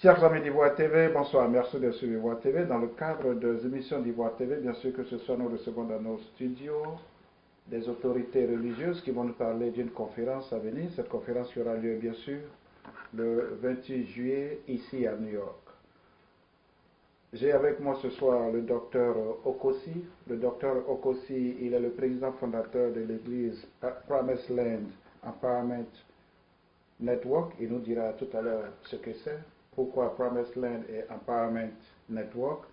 Chers amis d'Ivoire TV, bonsoir, merci de suivre Ivoire TV. Dans le cadre des émissions d'Ivoire TV, bien sûr que ce soit nous recevons dans nos studios des autorités religieuses qui vont nous parler d'une conférence à venir. Cette conférence qui aura lieu bien sûr le 28 juillet ici à New York. J'ai avec moi ce soir le docteur Okosi. Le docteur Okosi, il est le président fondateur de l'église Promised Land Empowerment Network. Il nous dira tout à l'heure ce que c'est, pourquoi Promised Land et Empowerment Network.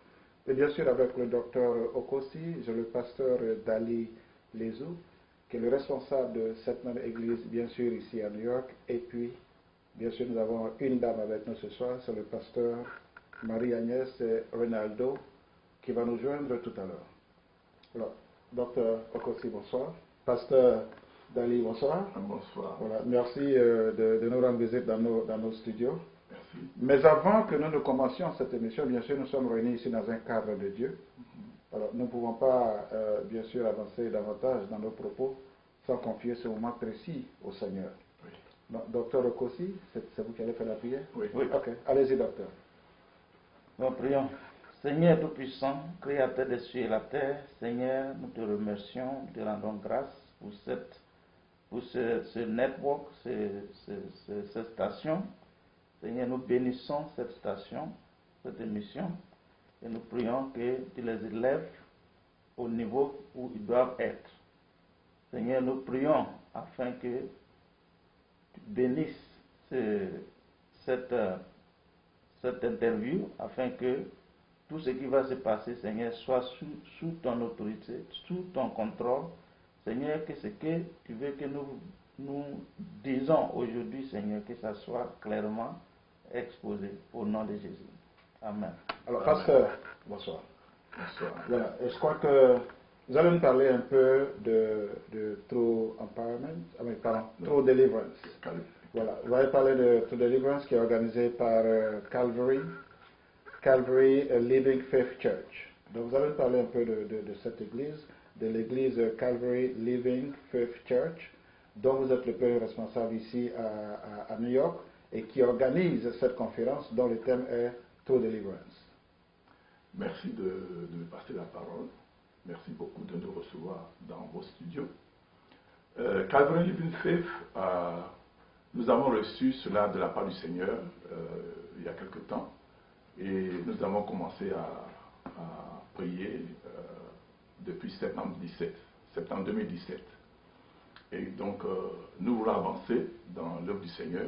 Et bien sûr avec le docteur Okosi, j'ai le pasteur Dali Lezou, qui est le responsable de cette même église, bien sûr ici à New York. Et puis, bien sûr, nous avons une dame avec nous ce soir, c'est le pasteur Marie-Agnès Ronaldo, qui va nous joindre tout à l'heure. Alors, docteur Okosi, bonsoir. Pasteur Dali, bonsoir. Bonsoir. Voilà, merci de nous rendre visite dans nos studios. Merci. Mais avant que nous ne commencions cette émission, bien sûr, nous sommes réunis ici dans un cadre de Dieu. Alors, nous ne pouvons pas, bien sûr, avancer davantage dans nos propos sans confier ce moment précis au Seigneur. Oui. Donc, docteur Okosi, c'est vous qui allez faire la prière? Oui. Ok, allez-y, docteur. Nous prions. Seigneur Tout-Puissant, Créateur des cieux et la terre, Seigneur, nous te remercions, nous te rendons grâce pour ce network, cette station. Seigneur, nous bénissons cette station, cette émission, et nous prions que tu les élèves au niveau où ils doivent être. Seigneur, nous prions afin que tu bénisses cette interview, afin que tout ce qui va se passer, Seigneur, soit sous ton autorité, sous ton contrôle. Seigneur, que ce que tu veux que nous disons aujourd'hui, Seigneur, que ça soit clairement exposé au nom de Jésus. Amen. Alors, pasteur, bonsoir. Bonsoir. Voilà, et je crois que vous allez nous parler un peu de True Empowerment, True Deliverance. Voilà, vous allez parler de True Deliverance qui est organisé par Calvary Living Faith Church. Donc vous allez nous parler un peu de cette église, de l'église Calvary Living Faith Church, dont vous êtes le premier responsable ici à New York et qui organise cette conférence dont le thème est True Deliverance. Merci de me passer la parole. Merci beaucoup de nous recevoir dans vos studios. Calvary Living Faith, nous avons reçu cela de la part du Seigneur il y a quelque temps et nous avons commencé à prier depuis septembre 2017. Et donc, nous voulons avancer dans l'œuvre du Seigneur.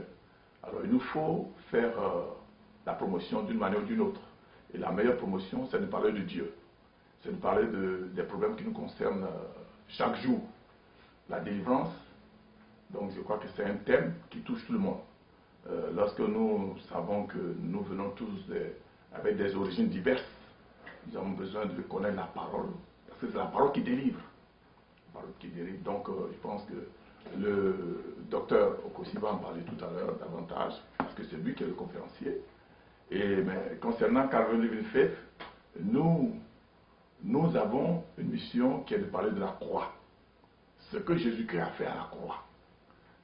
Alors, il nous faut faire la promotion d'une manière ou d'une autre. Et la meilleure promotion, c'est de parler de Dieu. C'est de parler des problèmes qui nous concernent chaque jour. La délivrance, donc je crois que c'est un thème qui touche tout le monde. Lorsque nous savons que nous venons tous avec des origines diverses, nous avons besoin de connaître la parole, parce que c'est la parole qui délivre. La parole qui délivre. Donc je pense que le docteur Okosi va en parler tout à l'heure davantage, parce que c'est lui qui est le conférencier. Mais concernant Calvary Living Faith, nous avons une mission qui est de parler de la croix. Ce que Jésus-Christ a fait à la croix.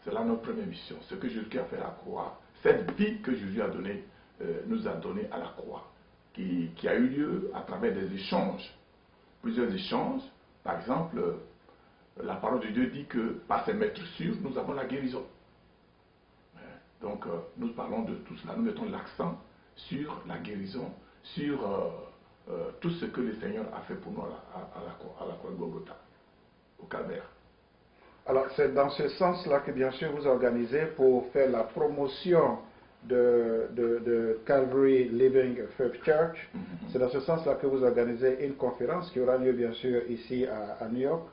C'est là notre première mission. Ce que Jésus-Christ a fait à la croix. Cette vie que Jésus a donnée, nous a donnée à la croix. Qui a eu lieu à travers des échanges. Plusieurs échanges. Par exemple, la parole de Dieu dit que par ses maîtressures, nous avons la guérison. Donc, nous parlons de tout cela. Nous mettons l'accent sur la guérison, sur tout ce que le Seigneur a fait pour nous à la croix de Golgotha, au Calvaire. Alors, c'est dans ce sens-là que, bien sûr, vous organisez pour faire la promotion de Calvary Living Faith Church. C'est dans ce sens-là que vous organisez une conférence qui aura lieu, bien sûr, ici à New York,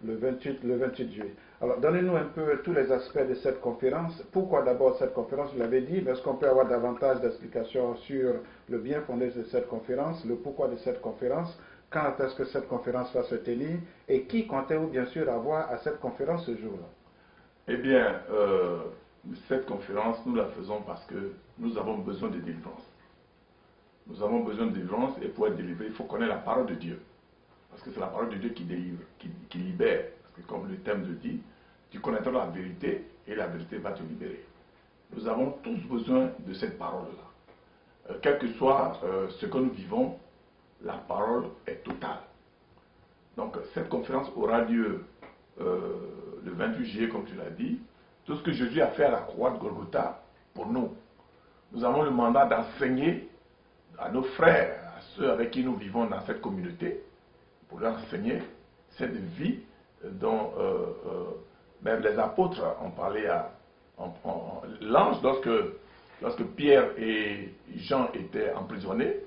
le 28 juillet. Alors, donnez-nous un peu tous les aspects de cette conférence. Pourquoi d'abord cette conférence? Vous l'avez dit, mais est-ce qu'on peut avoir davantage d'explications sur le bien fondé de cette conférence, le pourquoi de cette conférence, quand est-ce que cette conférence va se tenir, et qui comptez-vous bien sûr avoir à cette conférence ce jour-là? Eh bien, cette conférence, nous la faisons parce que nous avons besoin de délivrance. Nous avons besoin de délivrance, et pour être délivré, il faut connaître la parole de Dieu. Parce que c'est la parole de Dieu qui délivre, qui libère. Parce que comme le thème le dit, tu connaîtras la vérité et la vérité va te libérer. Nous avons tous besoin de cette parole-là. quel que soit ce que nous vivons, la parole est totale. Donc cette conférence aura lieu le 28 juillet, comme tu l'as dit. Tout ce que Jésus a fait à la croix de Golgotha, pour nous. Nous avons le mandat d'enseigner à nos frères, à ceux avec qui nous vivons dans cette communauté, pour leur enseigner cette vie dont même les apôtres ont parlé à l'ange lorsque Pierre et Jean étaient emprisonnés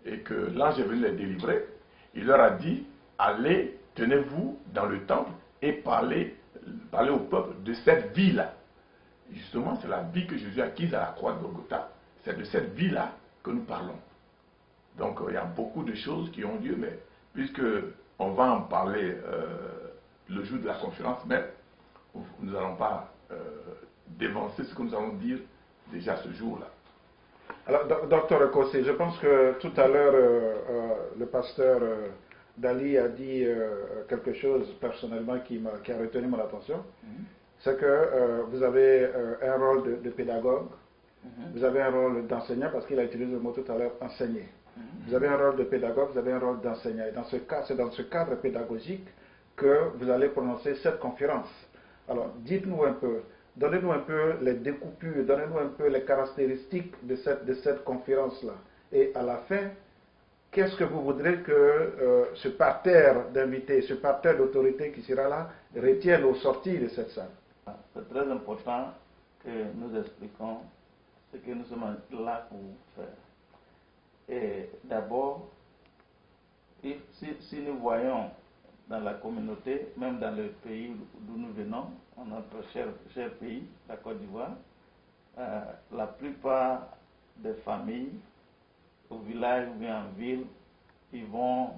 et que l'ange est venu les délivrer. Il leur a dit, allez, tenez-vous dans le temple et parlez au peuple de cette vie-là. Justement, c'est la vie que Jésus a acquise à la croix de Golgotha. C'est de cette vie-là que nous parlons. Donc, il y a beaucoup de choses qui ont lieu, mais puisque on va en parler le jour de la conférence même, nous n'allons pas dévancer ce que nous allons dire déjà ce jour-là. Alors, docteur Kossé, je pense que tout à l'heure, le pasteur Dali a dit quelque chose personnellement qui a retenu mon attention. C'est que vous avez un rôle de pédagogue, vous avez un rôle d'enseignant, parce qu'il a utilisé le mot tout à l'heure, enseigner. Vous avez un rôle de pédagogue, vous avez un rôle d'enseignant. Et c'est dans ce cadre pédagogique que vous allez prononcer cette conférence. Alors, dites-nous un peu, donnez-nous un peu les découpures, donnez-nous un peu les caractéristiques de cette conférence-là. Et à la fin, qu'est-ce que vous voudrez que ce parterre d'invités, ce parterre d'autorités qui sera là, retienne au sortir de cette salle? C'est très important que nous expliquions ce que nous sommes là pour faire. Et d'abord, si nous voyons dans la communauté, même dans le pays d'où nous venons, notre cher pays, la Côte d'Ivoire, la plupart des familles, au village ou bien en ville, ils vont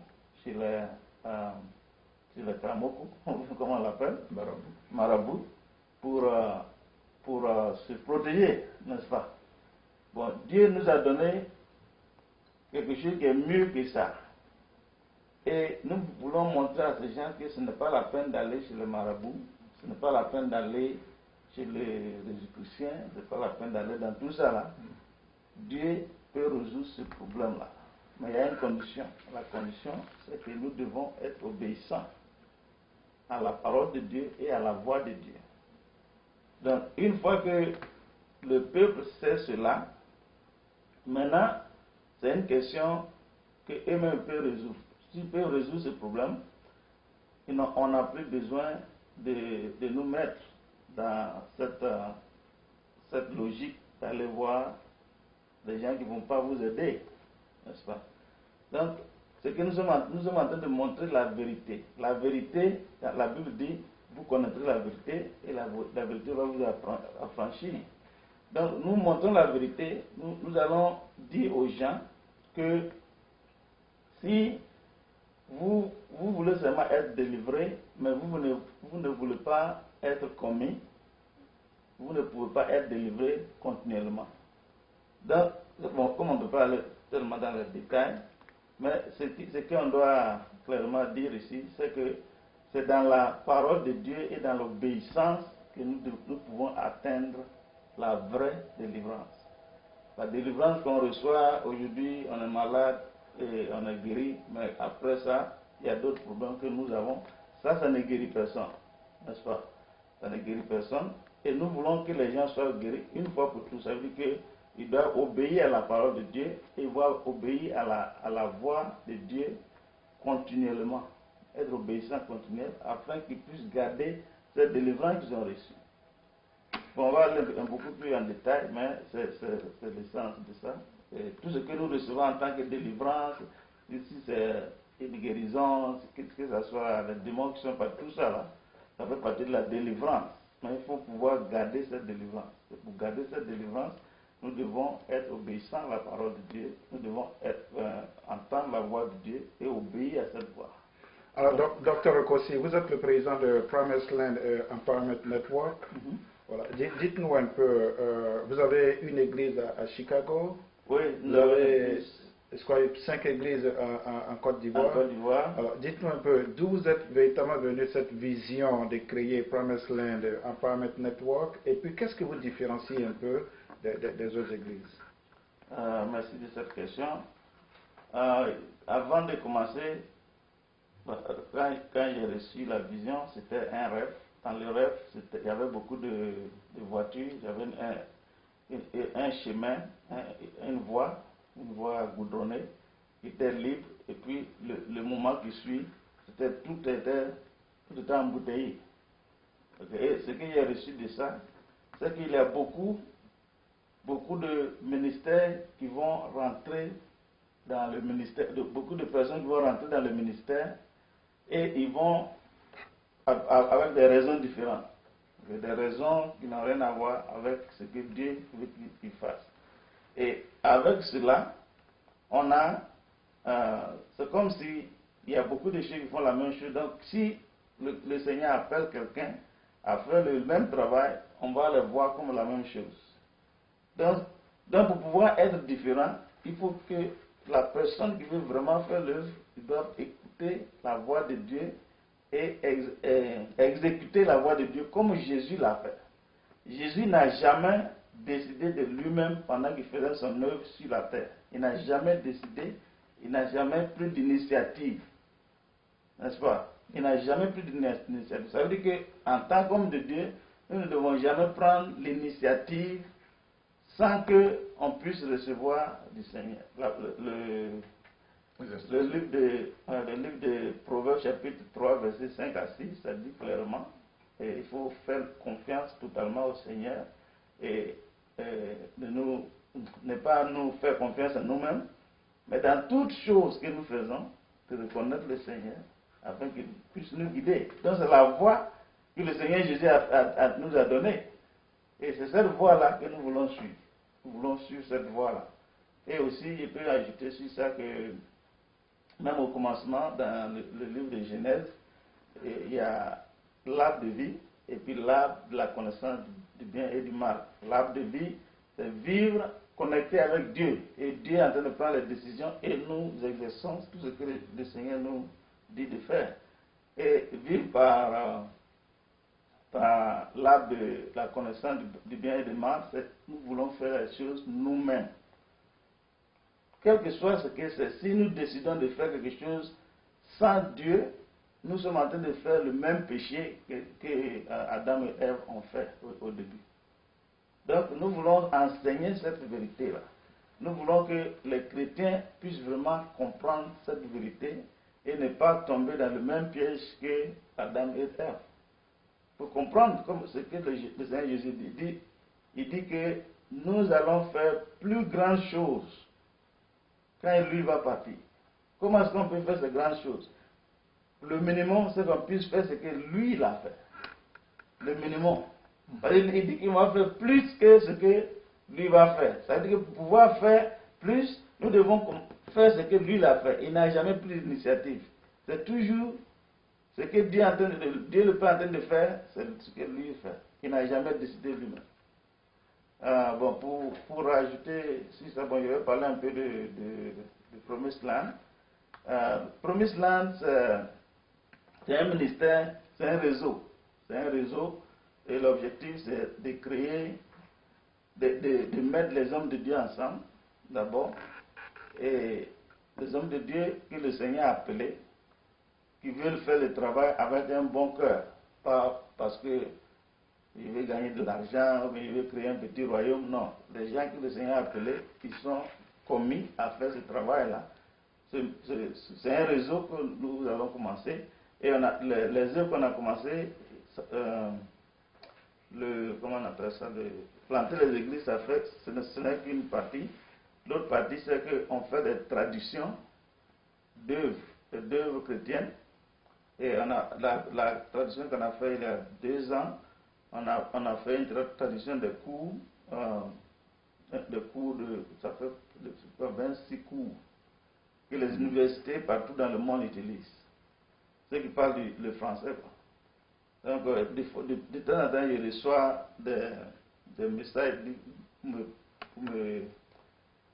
chez les Kramoko, comment on l'appelle, Marabout, pour se protéger, n'est-ce pas? Bon, Dieu nous a donné quelque chose qui est mieux que ça. Et nous voulons montrer à ces gens que ce n'est pas la peine d'aller chez le marabout, ce n'est pas la peine d'aller chez les Égyptiens, ce n'est pas la peine d'aller dans tout ça là. Dieu peut résoudre ce problème-là. Mais il y a une condition. La condition, c'est que nous devons être obéissants à la parole de Dieu et à la voix de Dieu. Donc, une fois que le peuple sait cela, maintenant, c'est une question qu'eux-mêmes peuvent résoudre. S'ils peuvent résoudre ce problème, on n'a plus besoin de nous mettre dans cette logique d'aller voir des gens qui ne vont pas vous aider, n'est-ce pas? Donc, c'est que nous sommes en train de montrer la vérité. La vérité, la Bible dit, vous connaîtrez la vérité et la vérité va vous affranchir. Donc, nous montrons la vérité, nous allons dire aux gens que si vous voulez seulement être délivré, mais vous ne voulez pas être commis, vous ne pouvez pas être délivré continuellement. Donc, bon, comme on ne peut pas aller tellement dans les détails, mais ce qu'on doit clairement dire ici, c'est que c'est dans la parole de Dieu et dans l'obéissance que nous pouvons atteindre la vraie délivrance. La délivrance qu'on reçoit aujourd'hui, on est malade et on est guéri, mais après ça, il y a d'autres problèmes que nous avons. Ça ne guérit personne, n'est-ce pas? Ça ne guérit personne. Et nous voulons que les gens soient guéris une fois pour tous. Ça veut dire qu'ils doivent obéir à la parole de Dieu et doivent obéir à la voix de Dieu continuellement. Être obéissant continuel afin qu'ils puissent garder cette délivrance qu'ils ont reçue. Bon, on va aller beaucoup plus en détail, mais c'est l'essence de ça. Et tout ce que nous recevons en tant que délivrance, ici c'est une guérison, que ce soit les démons qui sont pas tout ça là, ça fait partie de la délivrance. Mais il faut pouvoir garder cette délivrance. Et pour garder cette délivrance, nous devons être obéissants à la parole de Dieu, nous devons entendre la voix de Dieu et obéir à cette voix. Alors, Dr. Kossé, vous êtes le président de Promised Land Empowerment Network. Voilà. Dites-nous un peu, vous avez une église à Chicago. Oui, vous avez 5 églises en Côte d'Ivoire. Alors, dites-nous un peu, d'où vous êtes véritablement venu cette vision de créer Promised Land Empowerment Network, et puis qu'est-ce que vous différencie un peu des autres églises? Merci de cette question. Avant de commencer, quand j'ai reçu la vision, c'était un rêve. Dans le rêve, il y avait beaucoup de voitures, il y avait un chemin, une voie goudronnée qui était libre, et puis le moment qui suit, tout était embouteillé. Et ce que j'ai reçu de ça, c'est qu'il y a beaucoup de ministères qui vont rentrer dans le ministère, beaucoup de personnes qui vont rentrer dans le ministère, et ils vont avec des raisons différentes, des raisons qui n'ont rien à voir avec ce que Dieu veut qu'ils fassent. Et avec cela, on a, c'est comme si il y a beaucoup de choses qui font la même chose. Donc si le Seigneur appelle quelqu'un à faire le même travail, on va le voir comme la même chose. Donc pour pouvoir être différent, il faut que la personne qui veut vraiment faire l'œuvre, il doit écouter la voix de Dieu et exécuter la voix de Dieu comme Jésus l'a fait. Jésus n'a jamais décidé de lui-même pendant qu'il faisait son œuvre sur la terre. Il n'a jamais décidé, il n'a jamais pris d'initiative. N'est-ce pas? Il n'a jamais pris d'initiative. Ça veut dire qu'en tant qu'homme de Dieu, nous ne devons jamais prendre l'initiative sans qu'on puisse recevoir du Seigneur. Le livre de Proverbes chapitre 3, verset 5 à 6, ça dit clairement, il faut faire confiance totalement au Seigneur et ne pas nous faire confiance à nous-mêmes, mais dans toutes choses que nous faisons, de reconnaître le Seigneur afin qu'il puisse nous guider. Donc c'est la voie que le Seigneur Jésus nous a donnée. Et c'est cette voie-là que nous voulons suivre. Nous voulons suivre cette voie-là. Et aussi, je peux ajouter sur ça que même au commencement, dans le livre de Genèse, il y a l'arbre de vie et puis l'arbre de la connaissance du bien et du mal. L'arbre de vie, c'est vivre connecté avec Dieu. Et Dieu est en train de prendre les décisions et nous exerçons tout ce que le Seigneur nous dit de faire. Et vivre par l'arbre de la connaissance du bien et du mal, c'est nous voulons faire les choses nous-mêmes. Quel que soit ce que c'est, si nous décidons de faire quelque chose sans Dieu, nous sommes en train de faire le même péché que Adam et Ève ont fait au début. Donc nous voulons enseigner cette vérité-là. Nous voulons que les chrétiens puissent vraiment comprendre cette vérité et ne pas tomber dans le même piège que Adam et Ève. Pour comprendre comme ce que le Seigneur Jésus dit, il dit que nous allons faire plus grandes choses quand lui va partir. Comment est-ce qu'on peut faire ces grandes choses? Le minimum, c'est qu'on puisse faire ce que lui il a fait. Le minimum. Il dit qu'il va faire plus que ce que lui va faire. Ça veut dire que pour pouvoir faire plus, nous devons faire ce que lui il a fait. Il n'a jamais pris d'initiative. C'est toujours ce que Dieu le Père est en train de faire, c'est ce que lui fait. Il n'a jamais décidé lui-même. Bon, pour rajouter, si c'est bon, je vais parler un peu de Promised Land. Promised Land, c'est un ministère, c'est un réseau. C'est un réseau et l'objectif c'est de créer, de mettre les hommes de Dieu ensemble, d'abord, et les hommes de Dieu que le Seigneur a appelés, qui veulent faire le travail avec un bon cœur, pas parce que il veut gagner de l'argent, ou il veut créer un petit royaume. Non. Les gens que le Seigneur a appelés, ils sont commis à faire ce travail-là. C'est un réseau que nous avons commencé. Et on a, les œuvres qu'on a commencé, comment on appelle ça, planter les églises, ça fait, ce n'est qu'une partie. L'autre partie, c'est qu'on fait des traductions d'œuvres chrétiennes. Et on a la traduction qu'on a fait il y a 2 ans. On a fait une traduction de cours, ça fait 26 cours que les universités partout dans le monde utilisent. Ceux qui parlent le français. Donc, de temps en temps, je reçois des messages pour me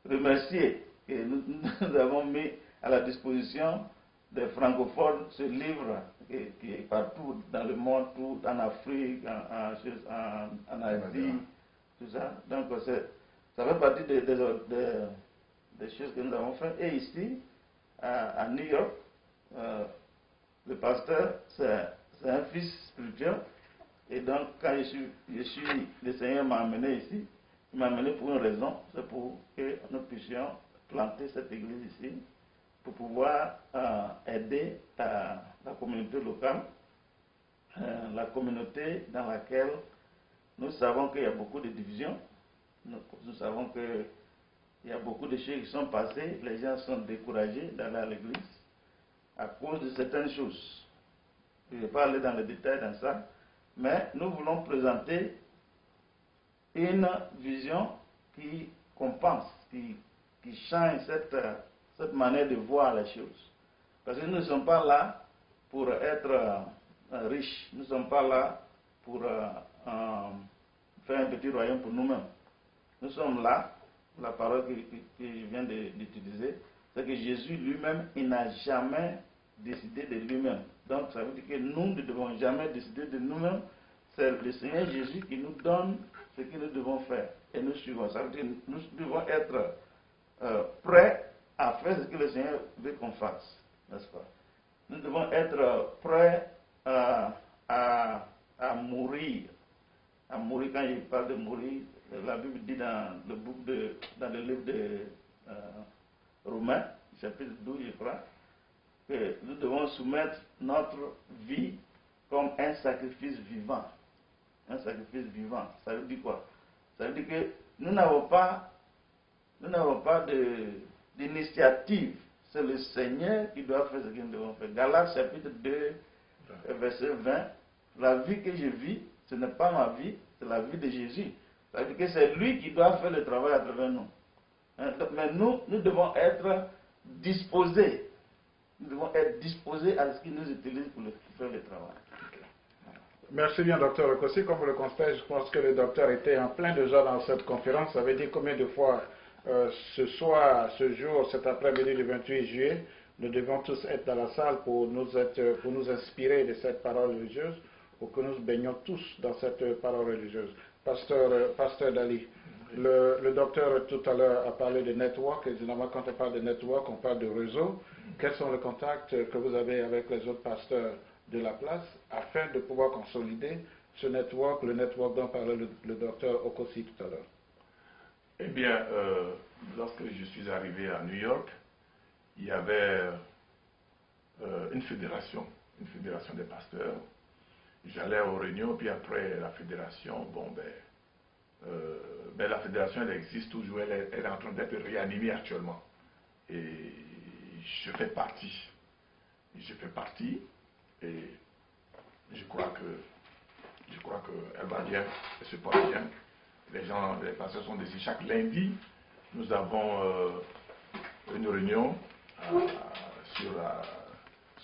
remercier que nous avons mis à la disposition des francophones ce livre qui est partout dans le monde, tout en Afrique, en Asie, tout ça. Donc Ça fait partie des choses que nous avons faites. Et ici, à New York, le pasteur, c'est un fils spirituel. Et donc, quand le Seigneur m'a amené ici, il m'a amené pour une raison, c'est pour que nous puissions planter cette église ici, pour pouvoir aider la communauté locale, la communauté dans laquelle nous savons qu'il y a beaucoup de divisions, nous savons qu'il y a beaucoup de choses qui sont passées, les gens sont découragés d'aller à l'église à cause de certaines choses. Je ne vais pas aller dans les détails dans ça, mais nous voulons présenter une vision qui compense, qui change cette manière de voir les choses. Parce que nous ne sommes pas là pour être riches, nous ne sommes pas là pour faire un petit royaume pour nous-mêmes. Nous sommes là, la parole que je viens d'utiliser, c'est que Jésus lui-même, il n'a jamais décidé de lui-même. Donc ça veut dire que nous ne devons jamais décider de nous-mêmes. C'est le Seigneur Jésus qui nous donne ce que nous devons faire. Et nous suivons. Ça veut dire que nous devons être prêts à faire ce que le Seigneur veut qu'on fasse. N'est-ce pas? Nous devons être prêts à mourir. À mourir, quand il parle de mourir, la Bible dit dans le livre de Romains, chapitre 12, je crois, que nous devons soumettre notre vie comme un sacrifice vivant. Un sacrifice vivant. Ça veut dire quoi? Ça veut dire que nous n'avons pas d'initiative. C'est le Seigneur qui doit faire ce que nous devons faire. Galates chapitre 2, verset 20. La vie que je vis, ce n'est pas ma vie, c'est la vie de Jésus. Ça veut dire que c'est lui qui doit faire le travail à travers nous. Mais nous devons être disposés. Nous devons être disposés à ce qu'il nous utilise pour faire le travail. Merci bien, docteur Okossi. Comme vous le constatez, je pense que le docteur était en plein déjà dans cette conférence. Ça veut dire combien de fois ce soir, ce jour, cet après-midi du 28 juillet, nous devons tous être dans la salle pour nous inspirer de cette parole religieuse, pour que nous baignions tous dans cette parole religieuse. Pasteur Dali, le docteur tout à l'heure a parlé de network, et généralement quand on parle de network, on parle de réseau. Quels sont les contacts que vous avez avec les autres pasteurs de la place afin de pouvoir consolider ce network, le network dont parlait le docteur Okossi tout à l'heure? Eh bien, lorsque je suis arrivé à New York, il y avait une fédération des pasteurs. J'allais aux réunions, puis après la fédération, la fédération, elle existe toujours, elle est en train d'être réanimée actuellement. Et je fais partie. Et je crois qu'elle va bien, elle se porte bien. Les pasteurs sont ici. Chaque lundi, nous avons une réunion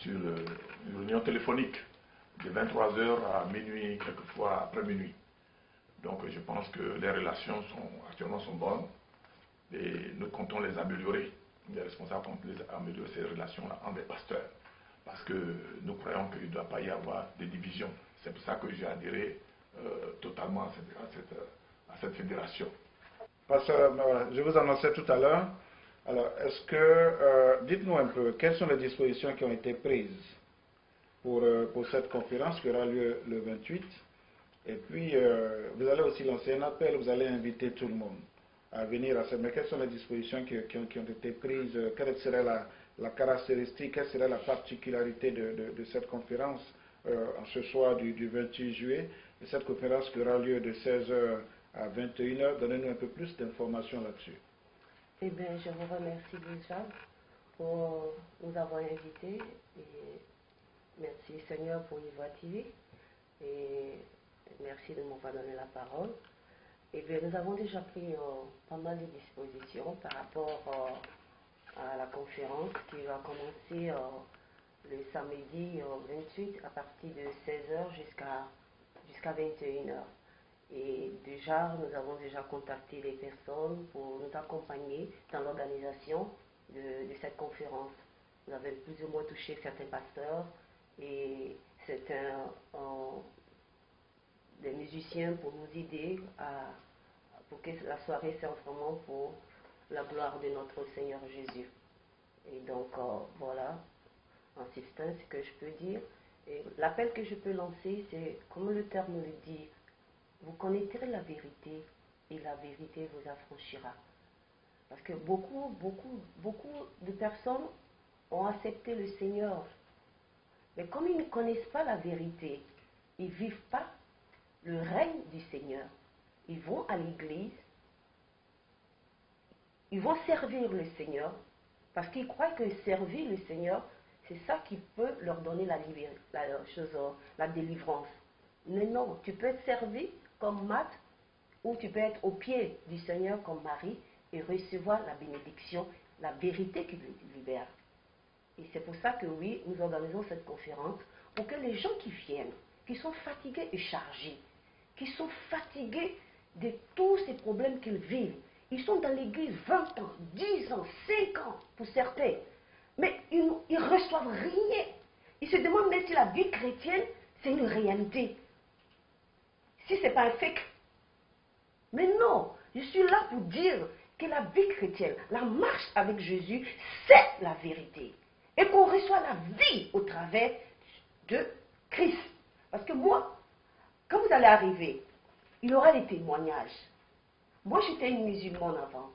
une réunion téléphonique de 23h à minuit, quelquefois après minuit. Donc je pense que les relations actuellement sont bonnes et nous comptons les améliorer. Les responsables comptent améliorer ces relations-là entre les pasteurs. Parce que nous croyons qu'il ne doit pas y avoir de division. C'est pour ça que j'ai adhéré totalement à cette fédération. Pasteur, je vous annonçais tout à l'heure. Alors, dites-nous un peu, quelles sont les dispositions qui ont été prises pour cette conférence qui aura lieu le 28? Et puis, vous allez aussi lancer un appel, vous allez inviter tout le monde à venir à cette. Mais quelles sont les dispositions qui ont été prises? Quelle serait la caractéristique, quelle serait la particularité de cette conférence en ce soir du 28 juillet? Et cette conférence qui aura lieu de 16h à 21h. Donnez-nous un peu plus d'informations là-dessus. Eh bien, je vous remercie déjà pour nous avoir invités. Et merci Seigneur pour Ivoire TV. Et merci de m'avoir donné la parole. Eh bien, nous avons déjà pris pas mal de dispositions par rapport à la conférence qui va commencer le samedi 28 à partir de 16h jusqu'à 21h. Et déjà, nous avons déjà contacté les personnes pour nous accompagner dans l'organisation de cette conférence. Nous avons plus ou moins touché certains pasteurs et des musiciens pour nous aider pour que la soirée serve vraiment pour la gloire de notre Seigneur Jésus. Et donc, voilà, en substance, ce que je peux dire. Et l'appel que je peux lancer, c'est, comme le terme le dit, vous connaîtrez la vérité et la vérité vous affranchira. Parce que beaucoup de personnes ont accepté le Seigneur. Mais comme ils ne connaissent pas la vérité, ils ne vivent pas le règne du Seigneur. Ils vont à l'église, ils vont servir le Seigneur, parce qu'ils croient que servir le Seigneur, c'est ça qui peut leur donner la délivrance. Mais non, tu peux être servi comme Marthe, ou tu peux être au pied du Seigneur comme Marie, et recevoir la bénédiction, la vérité qui te libère. Et c'est pour ça que oui, nous organisons cette conférence, pour que les gens qui viennent, qui sont fatigués et chargés, qui sont fatigués de tous ces problèmes qu'ils vivent, ils sont dans l'église 20 ans, 10 ans, 5 ans pour certains, mais ils ne reçoivent rien. Ils se demandent même si la vie chrétienne, c'est une réalité. Si ce n'est pas un fake. Mais non, je suis là pour dire que la vie chrétienne, la marche avec Jésus, c'est la vérité. Et qu'on reçoit la vie au travers de Christ. Parce que moi, quand vous allez arriver, il y aura des témoignages. Moi, j'étais une musulmane avant.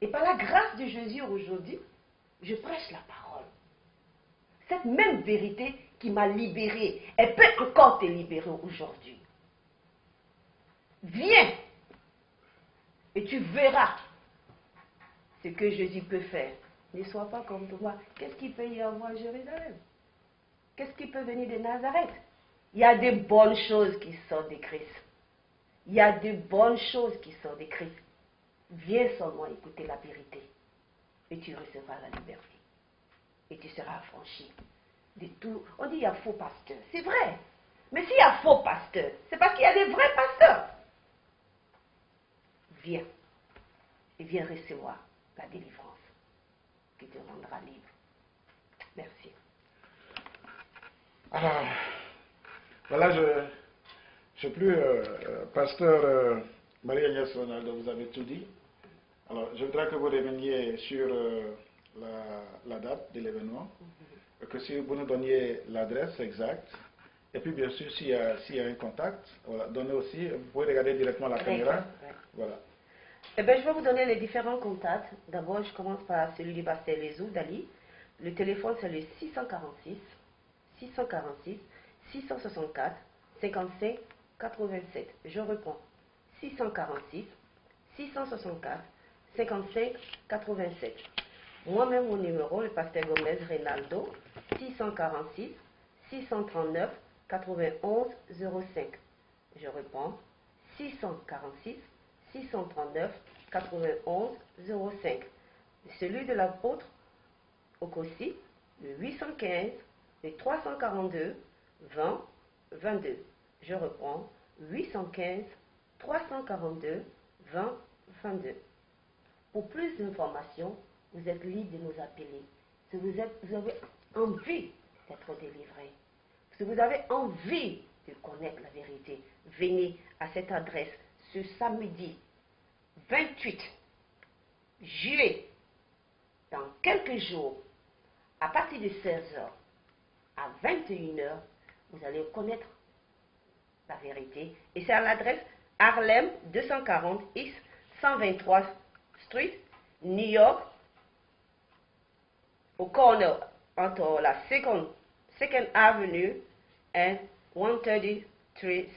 Et par la grâce de Jésus aujourd'hui, je prêche la parole. Cette même vérité qui m'a libérée, elle peut encore te libérer aujourd'hui. Viens et tu verras ce que Jésus peut faire. Ne sois pas comme moi. Qu'est-ce qu'il peut y avoir à Jérusalem? Qu'est-ce qui peut venir de Nazareth? Il y a de bonnes choses qui sortent de Christ. Il y a de bonnes choses qui sortent de Christ. Viens seulement écouter la vérité. Et tu recevras la liberté. Et tu seras affranchi de tout. On dit qu'il y a faux pasteurs. C'est vrai. Mais s'il y a faux pasteurs, c'est parce qu'il y a des vrais pasteurs. Viens. Et viens recevoir la délivrance qui te rendra libre. Merci. Alors, voilà, je ne sais plus, pasteur Marie-Agnès Ronaldo, vous avez tout dit. Alors, je voudrais que vous reveniez sur la date de l'événement, que si vous nous donniez l'adresse exacte, et puis bien sûr, s'il y a un contact, voilà, donnez aussi, vous pouvez regarder directement la caméra. Voilà. Eh bien, je vais vous donner les différents contacts. D'abord, je commence par celui du pasteur Lézou Dali. Le téléphone, c'est le 646 664 55 87. Je réponds. 646 664 55 87. Moi-même, mon numéro, le pasteur Gomez Reynaldo, 646 639 91 05. Je réponds. 646 639 91 05. Celui de l'apôtre Okosi, le 815, le 342 20 22. Je reprends. 815 342 20 22. Pour plus d'informations, vous êtes libre de nous appeler. Si vous avez envie d'être délivré, si vous avez envie de connaître la vérité, venez à cette adresse ce samedi 28 juillet, dans quelques jours, à partir de 16h à 21h, vous allez connaître la vérité. Et c'est à l'adresse Harlem 240 East 123 Street, New York, au corner entre la 2nd Avenue et 133 Street.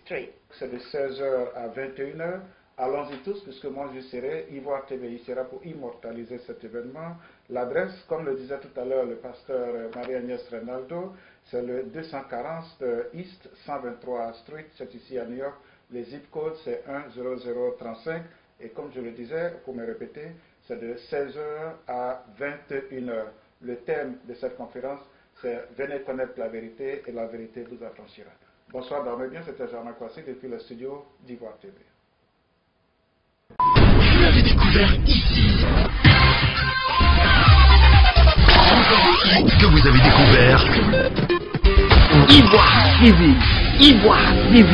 C'est de 16h à 21h. Allons-y tous, puisque moi je serai, Ivoire TV, il sera pour immortaliser cet événement. L'adresse, comme le disait tout à l'heure le pasteur Marie-Agnès Reynaldo, c'est le 240 East 123 Street, c'est ici à New York. Les zip codes, c'est 10035. Et comme je le disais, pour me répéter, c'est de 16h à 21h. Le thème de cette conférence, c'est « Venez connaître la vérité et la vérité vous affranchira ». Bonsoir, dormez bien, c'était Jean-Marc Kwasi depuis le studio d'Ivoire TV. Vous l'avez découvert ici. Que vous avez découvert Ivoire TV. Ivoire TV.